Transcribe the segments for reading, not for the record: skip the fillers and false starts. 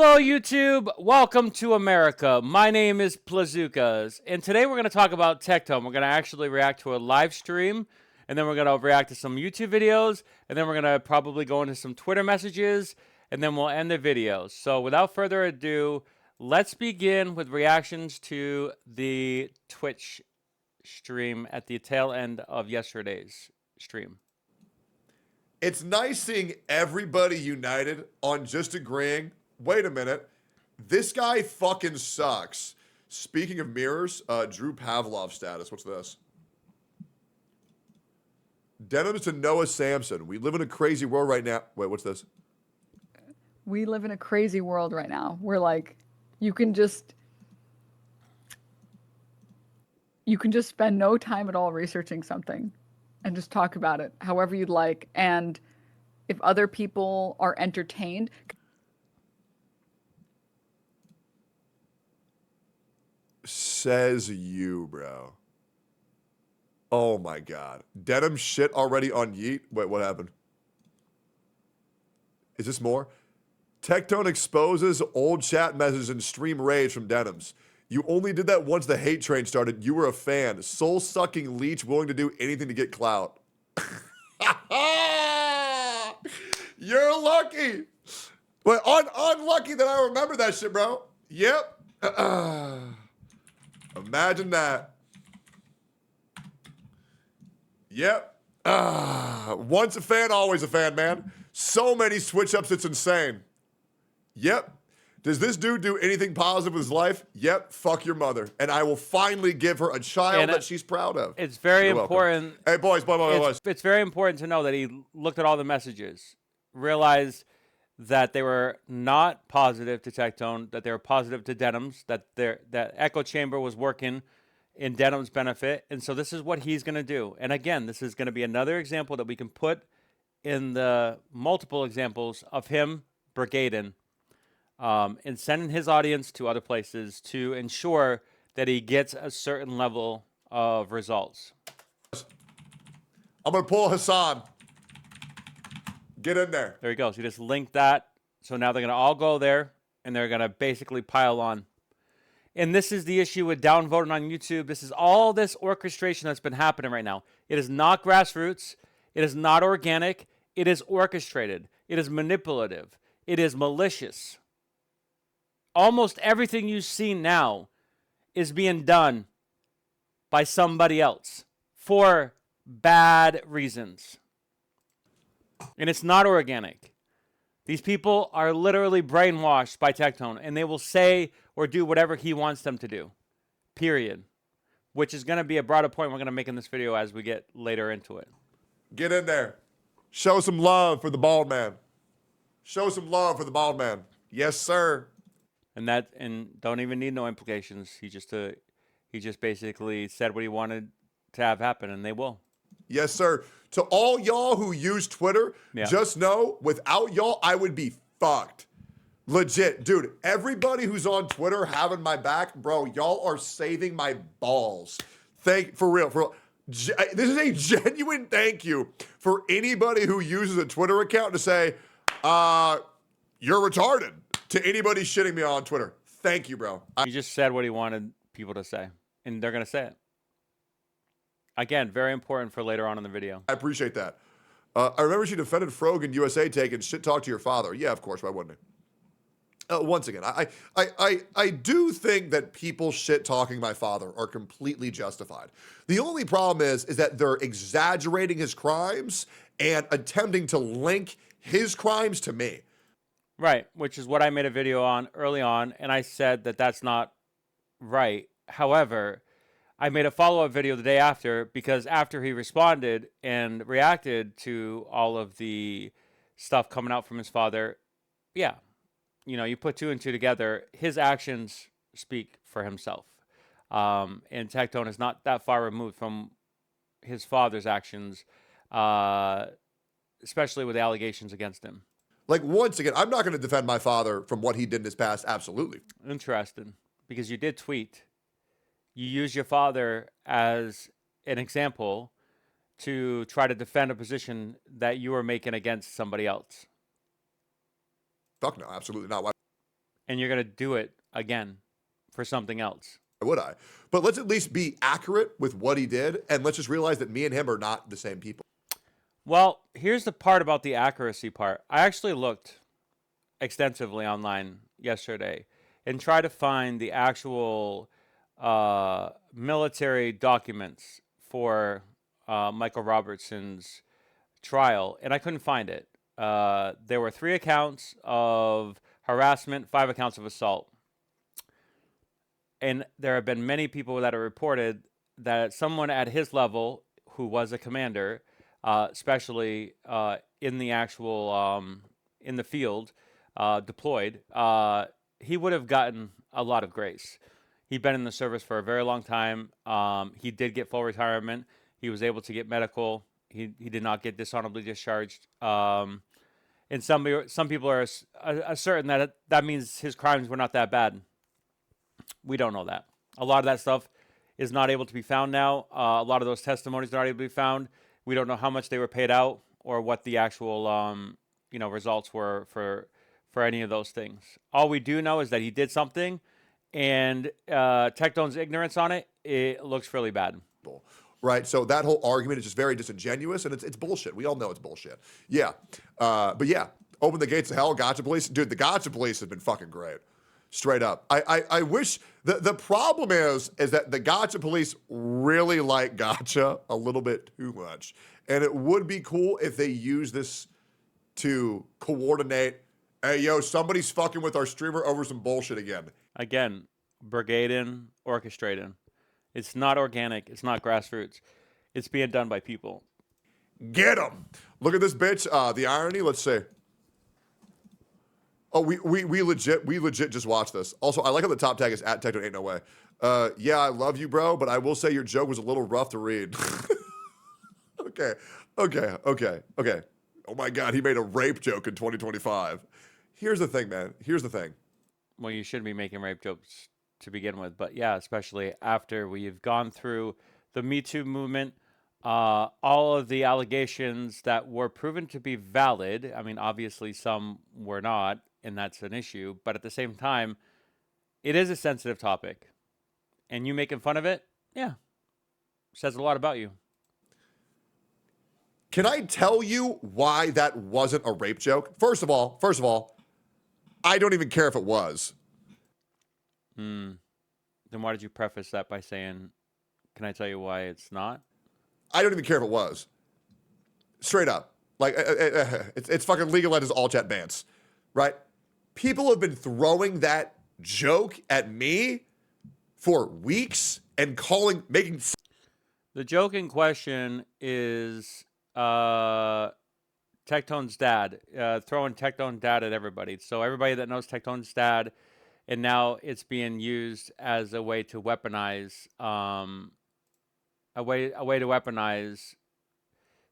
Hello, YouTube. Welcome to America. My name is Plazukas, and today we're going to talk about Tectone. We're going to actually react to a live stream, and then we're going to react to some YouTube videos, and then we're going to probably go into some Twitter messages, and then we'll end the video. So without further ado, let's begin with reactions to the Twitch stream at the tail end of yesterday's stream. It's nice seeing everybody united on just agreeing, wait a minute, this guy fucking sucks. Speaking of mirrors, Drew Pavlov status. What's this? Denims to Noah Samson. We live in a crazy world right now. Wait, what's this? We live in a crazy world right now where, like, you can just spend no time at all researching something and just talk about it however you'd like. And if other people are entertained. Says you, bro. Oh my god. Denim shit already on Yeet? Wait, what happened? Is this more? Tectone exposes old chat messages and stream rage from Denims. You only did that once the hate train started. You were a fan. Soul-sucking leech willing to do anything to get clout. You're lucky. But unlucky that I remember that shit, bro. Yep. Imagine that. Yep. Once a fan, always a fan, man. So many switch ups, it's insane. Yep. Does this dude do anything positive with his life? Yep. Fuck your mother. And I will finally give her a child that she's proud of. It's very important. Hey, boys. It's very important to know that he looked at all the messages, realized that they were not positive to Tectone, that they were positive to Denims, that echo chamber was working in Denim's benefit. And so this is what he's going to do. And again, this is going to be another example that we can put in the multiple examples of him brigading and sending his audience to other places to ensure that he gets a certain level of results. I'm going to pull Hassan. Get in there. There he goes. He just linked that. So now they're going to all go there, and they're going to basically pile on. And this is the issue with downvoting on YouTube. This is all this orchestration that's been happening right now. It is not grassroots. It is not organic. It is orchestrated. It is manipulative. It is malicious. Almost everything you see now is being done by somebody else for bad reasons. And it's not organic. These people are literally brainwashed by Tectone, and they will say or do whatever he wants them to do, period. Which is going to be a broader point we're going to make in this video as we get later into it. Get in there. Show some love for the bald man. Show some love for the bald man. Yes, sir. And don't even need no implications. He just basically said what he wanted to have happen, and they will. Yes, sir. To all y'all who use Twitter, just know, without y'all, I would be fucked. Legit. Dude, everybody who's on Twitter having my back, bro, y'all are saving my balls. For real. This is a genuine thank you for anybody who uses a Twitter account to say, you're retarded, to anybody shitting me on Twitter. Thank you, bro. He just said what he wanted people to say, and they're going to say it. Again, very important for later on in the video. I appreciate that. I remember she defended Frogan USA taking shit talk to your father. Yeah, of course. Why wouldn't it? Once again, I do think that people shit talking my father are completely justified. The only problem is that they're exaggerating his crimes and attempting to link his crimes to me. Right, which is what I made a video on early on, and I said that that's not right. However, I made a follow-up video the day after because after he responded and reacted to all of the stuff coming out from his father, yeah, you know, you put two and two together, his actions speak for himself. And Tectone is not that far removed from his father's actions, especially with the allegations against him. Like, once again, I'm not going to defend my father from what he did in his past, absolutely. Interesting, because you did tweet. You used your father as an example to try to defend a position that you were making against somebody else. Fuck no, absolutely not. Why? and you're going to do it again for something else. Would I? But let's at least be accurate with what he did, and let's just realize that me and him are not the same people. Well, here's the part about the accuracy part. I actually looked extensively online yesterday and tried to find the actual military documents for Michael Robertson's trial, and I couldn't find it. There were 3 accounts of harassment, 5 accounts of assault. And there have been many people that have reported that someone at his level, who was a commander, especially in the actual in the field, deployed, he would have gotten a lot of grace. He'd been in the service for a very long time. He did get full retirement. He was able to get medical. He did not get dishonorably discharged. And some people are certain that that means his crimes were not that bad. We don't know that. A lot of that stuff is not able to be found now. A lot of those testimonies are not able to be found. We don't know how much they were paid out or what the actual results were for any of those things. All we do know is that he did something, and Tectone's ignorance on it, it looks really bad. Right, so that whole argument is just very disingenuous, and it's bullshit. We all know it's bullshit. Yeah, but yeah, open the gates of hell, gotcha police. Dude, the gotcha police have been fucking great. Straight up. I wish the problem is that the gotcha police really like gotcha a little bit too much. And it would be cool if they use this to coordinate. Hey, yo, somebody's fucking with our streamer over some bullshit again. Again, brigading, orchestrating. It's not organic. It's not grassroots. It's being done by people. Get them. Look at this bitch. The irony, let's see. Oh, we legit just watched this. Also, I like how the top tag is at Tectone Ain't No Way. Yeah, I love you, bro, but I will say your joke was a little rough to read. Okay. Oh my God, he made a rape joke in 2025. Here's the thing, man. Here's the thing. Well, you shouldn't be making rape jokes to begin with, but yeah, especially after we've gone through the Me Too movement, all of the allegations that were proven to be valid. I mean, obviously some were not, and that's an issue, but at the same time, it is a sensitive topic, and you making fun of it, yeah, says a lot about you. Can I tell you why that wasn't a rape joke? First of all, I don't even care if it was. Then why did you preface that by saying, can I tell you why it's not? I don't even care if it was. Straight up. Like, it's fucking legal as all chat bans, right? People have been throwing that joke at me for weeks and making... The joke in question is Tectone's dad, throwing Tectone dad at everybody. So everybody that knows Tectone's dad, and now it's being used as a way to weaponize, a way to weaponize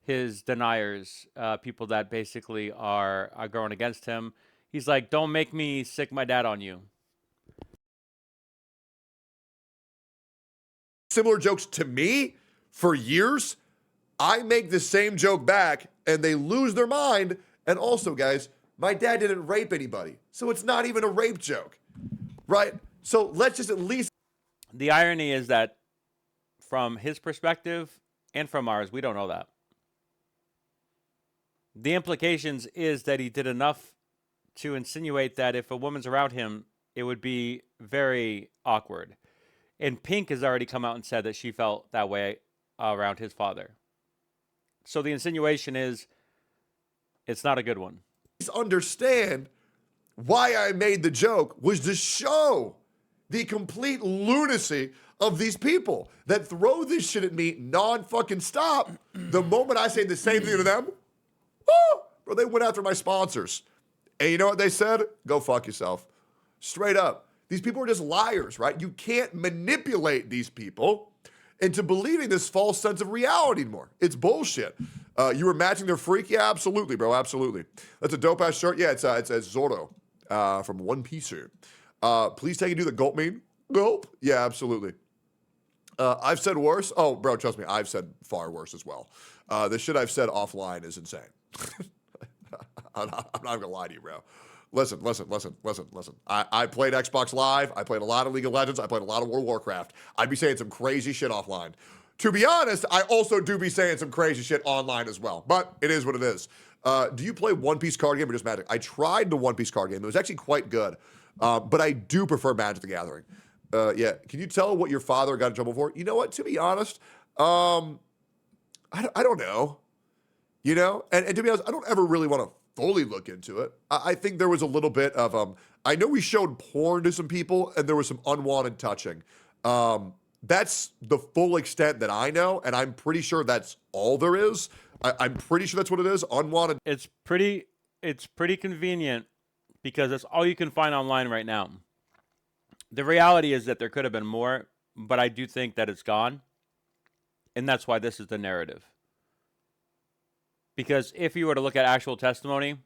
his deniers, people that basically are going against him. He's like, don't make me sick my dad on you. Similar jokes to me for years. I make the same joke back and they lose their mind. And also, guys, my dad didn't rape anybody, so it's not even a rape joke, right? So let's just at least... The irony is that from his perspective and from ours, we don't know that. The implications is that he did enough to insinuate that if a woman's around him, it would be very awkward. And Pink has already come out and said that she felt that way around his father. So the insinuation is, it's not a good one. Understand why I made the joke was to show the complete lunacy of these people that throw this shit at me non-fucking stop. The moment I say the same thing to them, bro, they went after my sponsors. And you know what they said? Go fuck yourself. Straight up. These people are just liars, right? You can't manipulate these people into believing this false sense of reality anymore. It's bullshit. You were matching their freak? Yeah, absolutely, bro. Absolutely. That's a dope-ass shirt. Yeah, it's Zorro from One Piece here. Please take it to the gulp meme. Gulp? Yeah, absolutely. I've said worse. Oh, bro, trust me, I've said far worse as well. The shit I've said offline is insane. I'm not gonna lie to you, bro. Listen. I played Xbox Live. I played a lot of League of Legends. I played a lot of World of Warcraft. I'd be saying some crazy shit offline. To be honest, I also do be saying some crazy shit online as well. But it is what it is. Do you play One Piece card game or just Magic? I tried the One Piece card game. It was actually quite good. But I do prefer Magic the Gathering. Yeah. Can you tell what your father got in trouble for? You know what? To be honest, I don't know. You know? And to be honest, I don't ever really want to fully look into it. I think there was a little bit of, I know we showed porn to some people and there was some unwanted touching. That's the full extent that I know. And I'm pretty sure that's all there is. I'm pretty sure that's what it is. Unwanted. It's pretty convenient because that's all you can find online right now. The reality is that there could have been more, but I do think that it's gone. And that's why this is the narrative. Because if you were to look at actual testimony,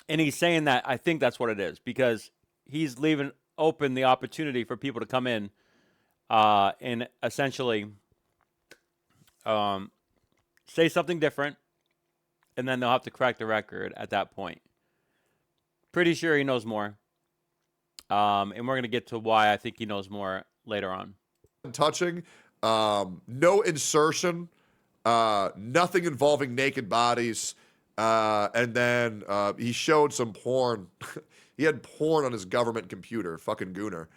and he's saying that, I think that's what it is. Because he's leaving open the opportunity for people to come in and essentially say something different, and then they'll have to crack the record at that point. Pretty sure he knows more. And we're going to get to why I think he knows more later on. Touching, no insertion, nothing involving naked bodies, and then he showed some porn. He had porn on his government computer, fucking gooner.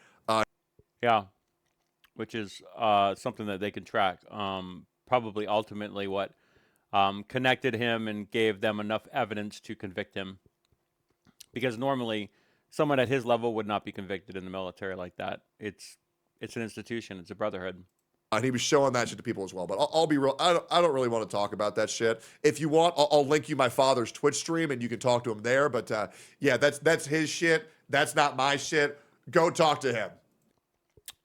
Yeah, which is something that they can track. Probably ultimately what connected him and gave them enough evidence to convict him. Because normally, someone at his level would not be convicted in the military like that. It's an institution. It's a brotherhood. And he was showing that shit to people as well. But I'll be real. I don't really want to talk about that shit. If you want, I'll link you my father's Twitch stream, and you can talk to him there. But yeah, that's his shit. That's not my shit. Go talk to him.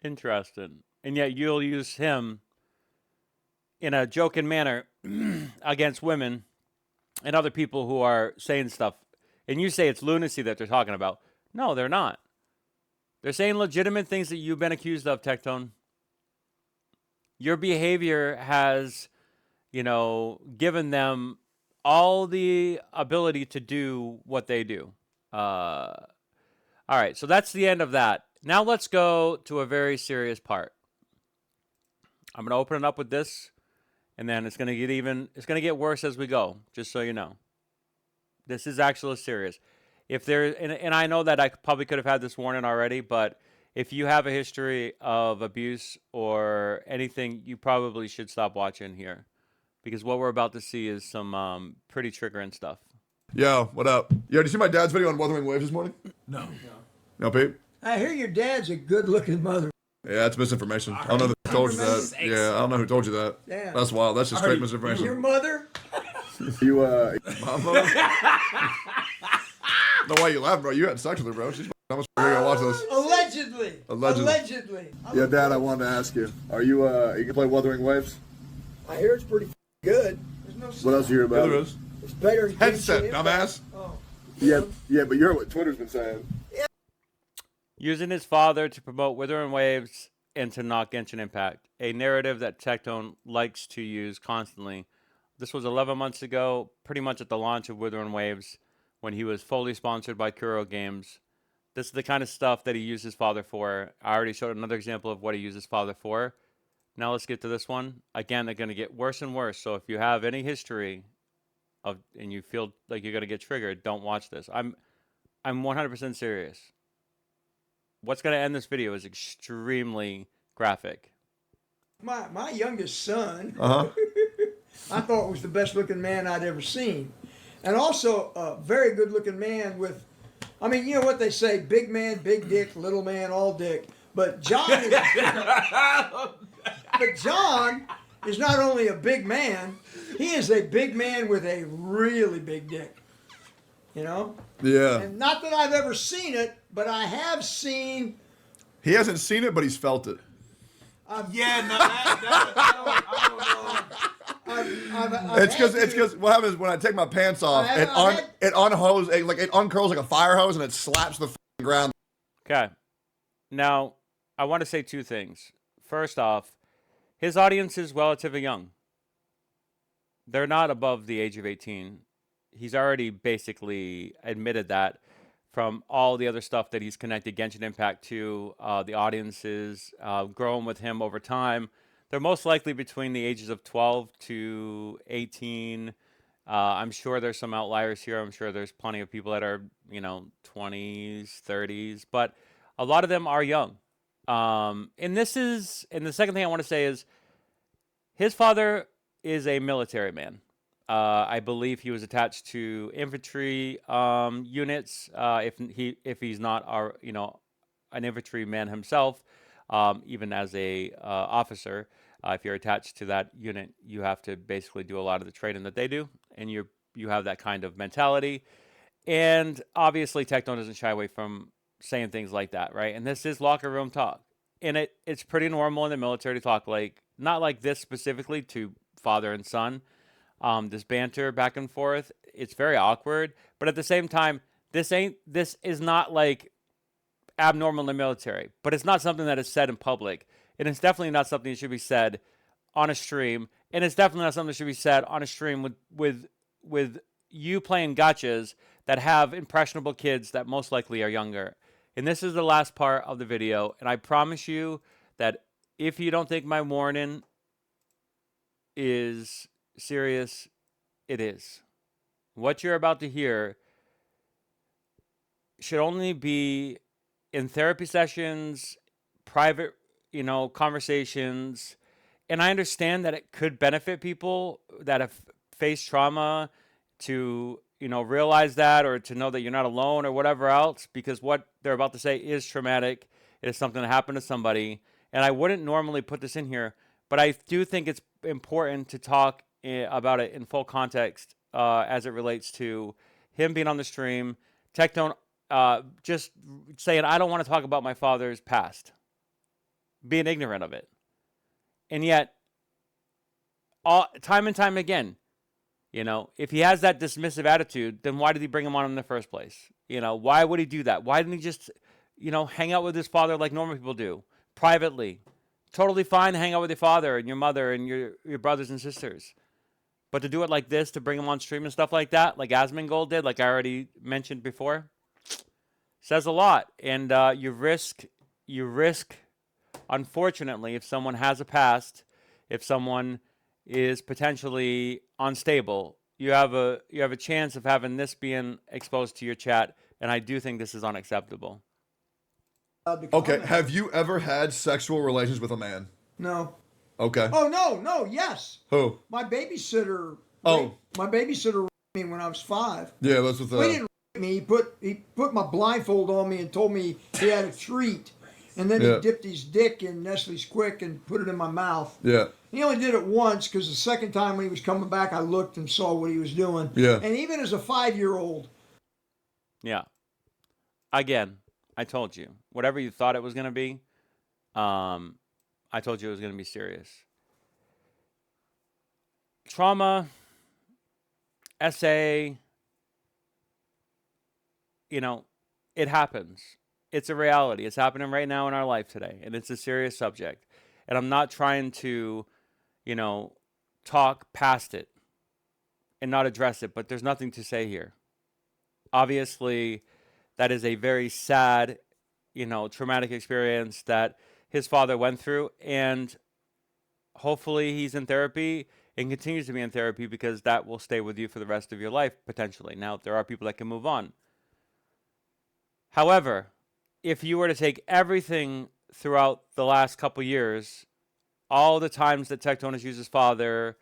Interesting. And yet you'll use him in a joking manner against women and other people who are saying stuff. And you say it's lunacy that they're talking about. No, they're not. They're saying legitimate things that you've been accused of, Tectone. Your behavior has, given them all the ability to do what they do. All right, so that's the end of that. Now let's go to a very serious part. I'm going to open it up with this, and then it's going to get worse as we go, just so you know. This is actually serious. If there, and I know that I probably could have had this warning already, but if you have a history of abuse or anything, you probably should stop watching here, because what we're about to see is some pretty triggering stuff. Yo, what up? Yo, did you see my dad's video on Wuthering Waves this morning? No. No, Pete? I hear your dad's a good-looking mother. Yeah, that's misinformation. I don't know who told you that. Yeah, I don't know who told you that. Yeah. That's wild. That's just straight misinformation. Your mother? You, my mother? No, why you laughing, bro? You had sex with her, bro. She's I'm gonna watch this. Allegedly. Yeah, Dad, I wanted to ask you. Are you can play Wuthering Waves? I hear it's pretty good. There's no What else you hear about Yeah, there it? is. It's better than Headset, Genshin dumbass. Impact. Oh. Yeah, but you heard what Twitter's been saying. Using his father to promote Wuthering Waves and to knock Genshin Impact, a narrative that Tectone likes to use constantly. This was 11 months ago, pretty much at the launch of Wuthering Waves, when he was fully sponsored by Kuro Games. This is the kind of stuff that he used his father for. I already showed another example of what he used his father for. Now let's get to this one. Again, they're going to get worse and worse. So if you have any history of and you feel like you're going to get triggered, don't watch this. I'm 100% serious. What's going to end this video is extremely graphic. My youngest son, Uh-huh. I thought was the best looking man I'd ever seen. And also a very good looking man with, I mean, you know what they say, big man, big dick, little man, all dick. But John is not only a big man, he is a big man with a really big dick. You know? Yeah. And not that I've ever seen it, but I have seen. He hasn't seen it, but he's felt it. I don't know. It's because what happens is when I take my pants off, it uncurls like a fire hose and it slaps the ground. Okay. Now, I want to say two things. First off, his audience is relatively young. They're not above the age of 18. He's already basically admitted that. from all the other stuff that he's connected Genshin Impact to, the audiences growing with him over time. They're most likely between the ages of 12 to 18. I'm sure there's some outliers here. I'm sure there's plenty of people that are, 20s, 30s, but a lot of them are young. And the second thing I want to say is his father is a military man. I believe he was attached to infantry units. If he's not an infantryman himself, even as a officer, if you're attached to that unit, you have to basically do a lot of the training that they do, and you have that kind of mentality. And obviously, Tectone doesn't shy away from saying things like that, right? And this is locker room talk, and it's pretty normal in the military to talk not like this specifically to father and son. This banter back and forth, it's very awkward, but at the same time, this is not like abnormal in the military, but it's not something that is said in public, and it's definitely not something that should be said on a stream, and it's definitely not something that should be said on a stream with you playing gotchas that have impressionable kids that most likely are younger. And this is the last part of the video, and I promise you that if you don't think my warning is serious, it is. What you're about to hear should only be in therapy sessions, private, conversations. And I understand that it could benefit people that have faced trauma to, realize that, or to know that you're not alone or whatever else, because what they're about to say is traumatic. It is something that happened to somebody. And I wouldn't normally put this in here, but I do think it's important to talk about it in full context as it relates to him being on the stream. Tectone just saying, I don't want to talk about my father's past, being ignorant of it. And yet, time and time again, if he has that dismissive attitude, then why did he bring him on in the first place? Why would he do that? Why didn't he just, hang out with his father like normal people do, privately? Totally fine to hang out with your father and your mother and your brothers and sisters. But to do it like this, to bring him on stream and stuff like that, like Asmongold did, like I already mentioned before, says a lot. And you risk, unfortunately, if someone has a past, if someone is potentially unstable, you have a chance of having this being exposed to your chat, and I do think this is unacceptable. Okay, have you ever had sexual relations with a man? No. Okay. Oh no, yes. Who? My babysitter. Oh. My babysitter raped me when I was 5. Yeah, that's what Well, he didn't rape me. He put my blindfold on me and told me he had a treat, and then he dipped his dick in Nestle's Quick and put it in my mouth. Yeah. He only did it once, because the second time when he was coming back, I looked and saw what he was doing. Yeah. And even as a 5-year-old. Yeah. Again, I told you, whatever you thought it was going to be, I told you it was going to be serious. Trauma, SA, it happens. It's a reality. It's happening right now in our life today, and it's a serious subject. And I'm not trying to, talk past it and not address it, but there's nothing to say here. Obviously, that is a very sad, traumatic experience that his father went through, and hopefully he's in therapy and continues to be in therapy, because that will stay with you for the rest of your life, potentially. Now, there are people that can move on. However, if you were to take everything throughout the last couple years, all the times that Tectone has used his father,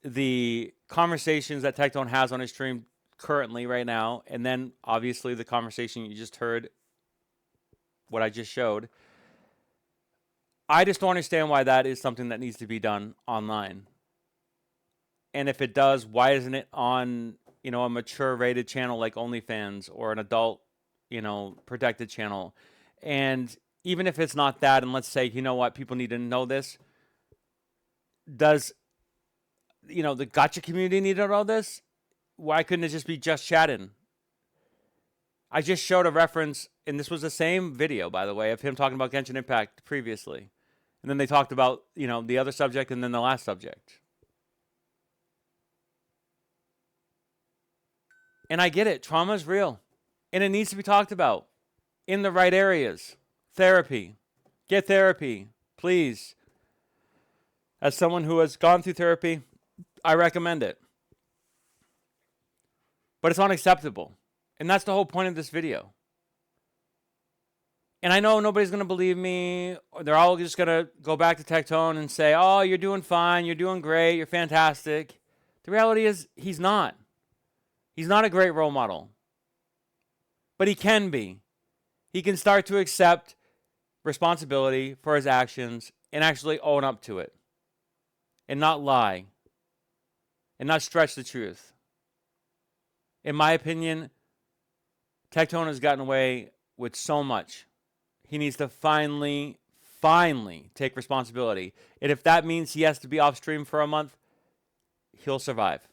the conversations that Tectone has on his stream currently right now, and then obviously the conversation you just heard, what I just showed, I just don't understand why that is something that needs to be done online. And if it does, why isn't it on, a mature rated channel like OnlyFans, or an adult, protected channel? And even if it's not that, and let's say, people need to know this, does, the gotcha community need to know this? Why couldn't it just be just chatting? I just showed a reference, and this was the same video, by the way, of him talking about Genshin Impact previously. And then they talked about, the other subject, and then the last subject. And I get it. Trauma is real. And it needs to be talked about in the right areas. Therapy. Get therapy, please. As someone who has gone through therapy, I recommend it. But it's unacceptable. And that's the whole point of this video. And I know nobody's going to believe me. They're all just going to go back to Tectone and say, oh, you're doing fine. You're doing great. You're fantastic. The reality is he's not. He's not a great role model. But he can be. He can start to accept responsibility for his actions and actually own up to it. And not lie. And not stretch the truth. In my opinion, Tectone has gotten away with so much. He needs to finally take responsibility. And if that means he has to be off stream for a month, he'll survive.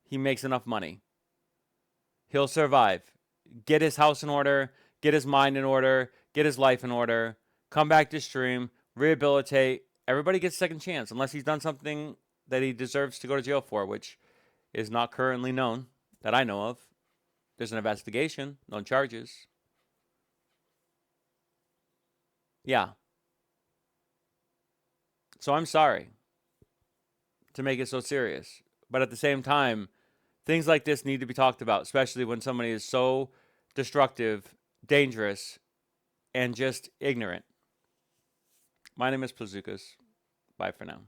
He makes enough money. He'll survive. Get his house in order, get his mind in order, get his life in order, come back to stream, rehabilitate. Everybody gets a second chance, unless he's done something that he deserves to go to jail for, which is not currently known that I know of. There's an investigation, no charges. Yeah. So I'm sorry to make it so serious. But at the same time, things like this need to be talked about, especially when somebody is so destructive, dangerous, and just ignorant. My name is Plazukas. Bye for now.